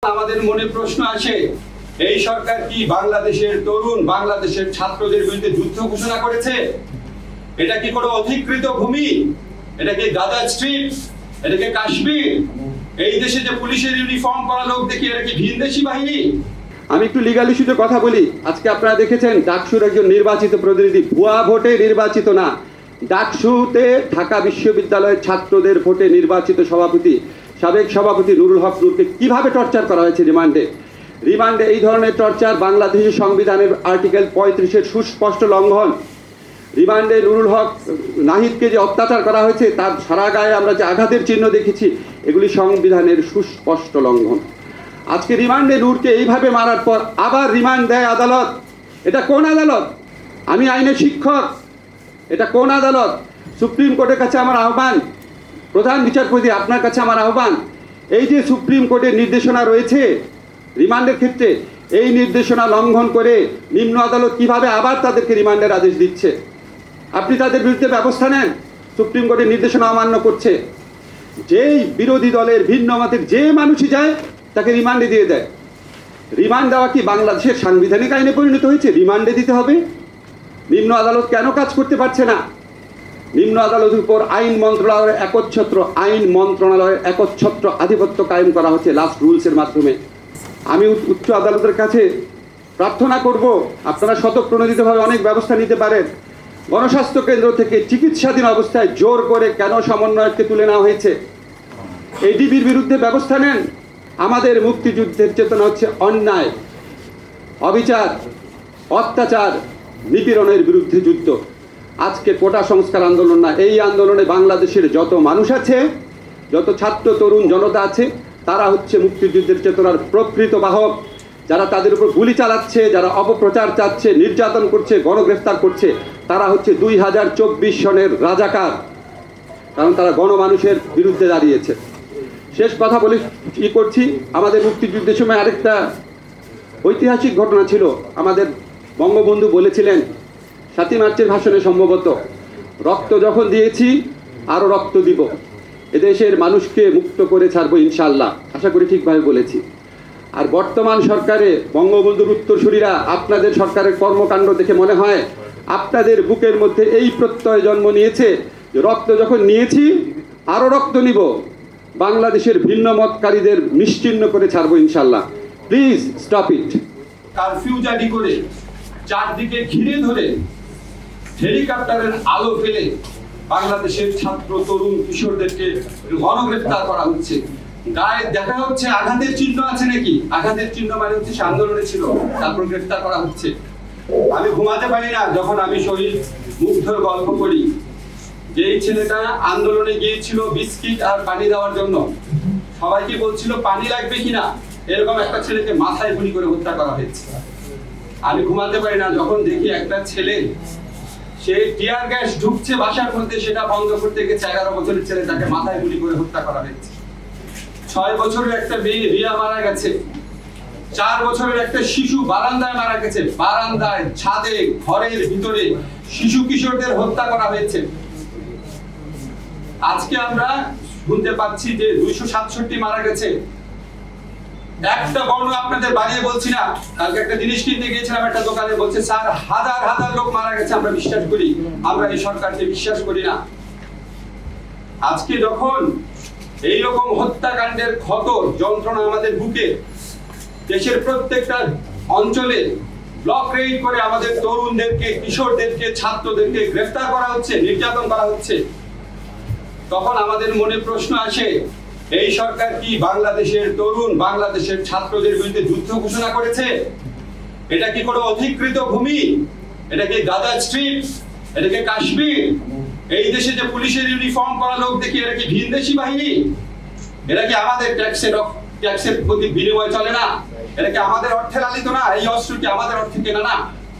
আমাদের মনে প্রশ্ন আসে, এই সরকার কি বাংলাদেশের তরুণ বাংলাদেশের ছাত্রদের বিরুদ্ধে যুদ্ধ ঘোষণা করেছে? এটা কি কোনো অধিকৃত ভূমি? এটা কি গাজা স্ট্রিপ? এটা কি কাশ্মীর? এই দেশে যে পুলিশের ইউনিফর্ম পরা লোক দেখি, এটা কি ভিনদেশি বাহিনী? আমি একটু লিগাল ইস্যুতে কথা বলি। আজকে আপনারা দেখেছেন ডাকসুর একজন নির্বাচিত প্রতিনিধি ভুয়া ভোটে নির্বাচিত না, ডাকসুতে ঢাকা বিশ্ববিদ্যালয়ের ছাত্রদের ভোটে নির্বাচিত সভাপতি সাবেক সভাপতি নুরুল হক নূরকে কিভাবে টর্চার করা হয়েছে রিমান্ডে এই ধরনের টর্চার বাংলাদেশের সংবিধানের আর্টিকেল 35-এর সুস্পষ্ট লঙ্ঘন। রিমান্ডে নুরুল হক নাহিদকে যে অত্যাচার করা হয়েছে, তার সারা গায়ে আমরা যে আঘাতের চিহ্ন দেখেছি, এগুলি সংবিধানের সুস্পষ্ট লঙ্ঘন। আজকে রিমান্ডে নূরকে এইভাবে মারার পর আবার রিমান্ড দেয় আদালত। এটা কোন আদালত? আমি আইনের শিক্ষক, এটা কোন আদালত? সুপ্রিম কোর্টের কাছে আমার আহ্বান, প্রধান বিচারপতি আপনার কাছে আমার আহ্বান, এই যে সুপ্রিম কোর্টের নির্দেশনা রয়েছে রিমান্ডের ক্ষেত্রে, এই নির্দেশনা লঙ্ঘন করে নিম্ন আদালত কিভাবে আবার তাদেরকে রিমান্ডের আদেশ দিচ্ছে? আপনি তাদের বিরুদ্ধে ব্যবস্থা নেন। সুপ্রিম কোর্টের নির্দেশনা অমান্য করছে। যেই বিরোধী দলের ভিন্ন মতের যে মানুষই যায় তাকে রিমান্ডে দিয়ে দেয়। রিমান্ড দেওয়া কি বাংলাদেশের সাংবিধানিক আইনে পরিণত হয়েছে? রিমান্ডে দিতে হবে? নিম্ন আদালত কেন কাজ করতে পারছে না? নিম্ন আদালতের উপর আইন মন্ত্রণালয়ের একচ্ছত্র আধিপত্য কায়েম করা হচ্ছে লাস্ট রুলসের মাধ্যমে। আমি উচ্চ আদালতের কাছে প্রার্থনা করব, আপনারা স্বতঃপ্রণোদিতভাবে অনেক ব্যবস্থা নিতে পারেন। গণস্বাস্থ্য কেন্দ্র থেকে চিকিৎসাধীন অবস্থায় জোর করে কেন সমন্বয়ককে তুলে নেওয়া হয়েছে? এডিবির বিরুদ্ধে ব্যবস্থা নেন। আমাদের মুক্তিযুদ্ধের চেতনা হচ্ছে অন্যায়, অবিচার, অত্যাচার, নিপীড়নের বিরুদ্ধে যুদ্ধ। আজকে কোটা সংস্কার আন্দোলন না, এই আন্দোলনে বাংলাদেশের যত মানুষ আছে, যত ছাত্র তরুণ জনতা আছে, তারা হচ্ছে মুক্তিযুদ্ধের চেতনার প্রকৃত বাহক। যারা তাদের উপর গুলি চালাচ্ছে, যারা অপপ্রচার চাচ্ছে, নির্যাতন করছে, গণগ্রেফতার করছে, তারা হচ্ছে 2024 সনের রাজাকার, কারণ তারা গণমানুষের বিরুদ্ধে দাঁড়িয়েছে। শেষ কথা বলে করছি, আমাদের মুক্তিযুদ্ধের সময় আরেকটা ঐতিহাসিক ঘটনা ছিল। আমাদের বঙ্গবন্ধু বলেছিলেন 7ই মার্চের ভাষণে সম্ভবত, রক্ত যখন দিয়েছি আরও রক্ত দিব, এদেশের মানুষকে মুক্ত করে ছাড়বো ইনশাআল্লাহ। আশা করি ঠিকভাবে বলেছি। আর বর্তমান সরকারে বঙ্গবন্ধুর উত্তরসূরিরা, আপনাদের সরকারের কর্মকাণ্ড দেখে মনে হয় আপনাদের বুকের মধ্যে এই প্রত্যয় জন্ম নিয়েছে যে রক্ত যখন নিয়েছি আরও রক্ত নিব, বাংলাদেশের ভিন্ন মতকারীদের নিশ্চিহ্ন করে ছাড়বো ইনশাআল্লাহ। Please stop it. কারফিউ জারি করে চারদিকে ঘিরে ধরে হেলিকপ্টারের আলো ফেলে বাংলাদেশের ছাত্র তরুণ কিশোরদেরকে গণগ্রেফতার করা হচ্ছে। গায়ে দেখা হচ্ছে আঘাতের চিহ্ন আছে নাকি? আঘাতের চিহ্ন মানে হচ্ছে সে আন্দোলনে ছিল, তারপর গ্রেফতার করা হচ্ছে। আমি ঘুমাতে পারি না যখন আমি শহীদ মুগ্ধর গল্প করি, যে এই ছেলেটা আন্দোলনে গিয়েছিল বিস্কিট আর পানি দেওয়ার জন্য, সবাইকে বলছিল পানি লাগবে কিনা, এরকম একটা ছেলেকে মাথায় গুলি করে হত্যা করা হয়েছে। আমি ঘুমাতে পারি না যখন দেখি একটা ছেলে, সে টিয়ার গ্যাস ঢুকছে বাসার মধ্যে, সেটা বন্ধ করতে গিয়ে 11 বছরের ছেলে, তাকে মাথায় গুলি করে হত্যা করা হয়েছে। 6 বছরের একটা মেয়ে রিয়া মারা গেছে। 4 বছরের একটা শিশু বারান্দায় মারা গেছে। বারান্দায়, ছাদে, ঘরের ভিতরে শিশু কিশোরদের হত্যা করা হয়েছে। আজকে আমরা শুনতে পাচ্ছি যে 267 মারা গেছে। একটা বর্ণ আপনাদের বাড়িয়ে বলছি না। কালকে একটা জিনিস কিনতে গিয়েছিলাম একটা দোকানে, বলছে স্যার হাজার হাজার লোক মারা গেছে, আমরা বিশ্বাস করি, আমরা এই সরকারকে বিশ্বাস করি না। আজকে যখন এইরকম হত্যাকাণ্ডের ক্ষত যন্ত্রণা আমাদের বুকে, দেশের প্রত্যেকটা অঞ্চলে ব্লক রেড করে আমাদের তরুণদেরকে, কিশোরদেরকে, ছাত্রদেরকে গ্রেফতার করা হচ্ছে, নির্যাতন করা হচ্ছে, তখন আমাদের মনে প্রশ্ন আসে, এই সরকার কি বাংলাদেশের তরুণ বাংলাদেশের ছাত্রদের বিরুদ্ধে যুদ্ধ ঘোষণা করেছে? এটা কি কোনো অধিকৃত ভূমি? এটা কি গাজা স্ট্রিপ? এটা কি কাশ্মীর? এই দেশে যে পুলিশের ইউনিফর্ম পরা লোক দেখি, এটা কি ভিনদেশি বাহিনী? এটা কি আমাদের ট্যাক্সের প্রতি বিনিময় চলে না? এটা কি আমাদের অর্থে লালিত না? এই অস্ত্র কি আমাদের অর্থে কেনা না?